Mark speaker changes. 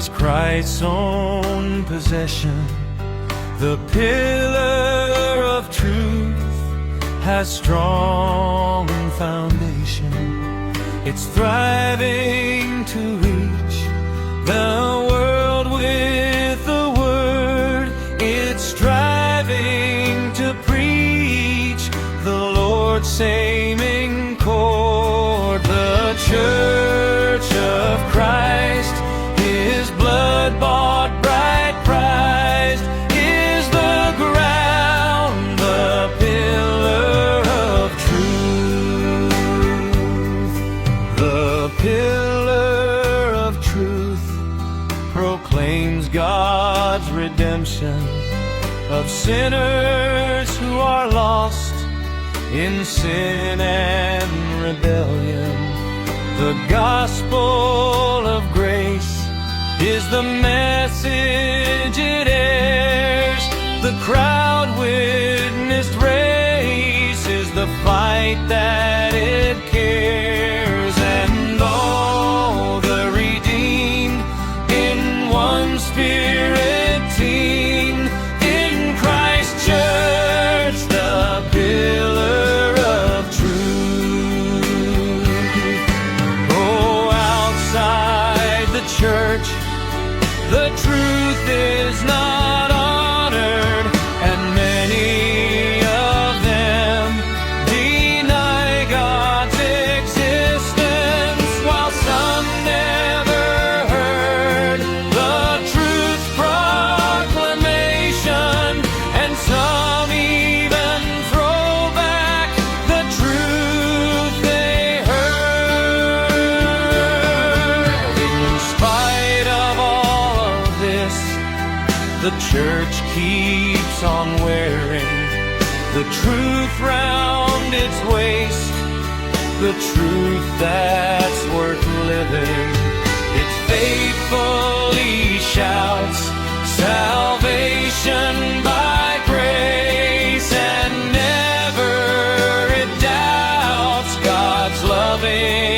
Speaker 1: is Christ's own possession. The pillar of truth has strong foundation. It's thriving to reach the world with the word. It's striving to preach the Lord's saving chord. The Church of Christ, His blood-bought bride prized, is the ground, the pillar of truth. The pillar of truth proclaims God's redemption of sinners who are lost in sin and rebellion. The gospel of grace is the message it airs. The crowd witnessed race is the fight that it cares. And all the redeemed in one spirit teem in Christ's church, the pillar of truth. Oh, outside the church, the truth is not honored, and many of them deny God's existence, while some never heard the truth proclamation, and some even throw back the truth they heard. In spite of all of this, the church keeps on wearing the truth round its waist, the truth that's worth living. It faithfully shouts salvation by grace, and never it doubts God's loving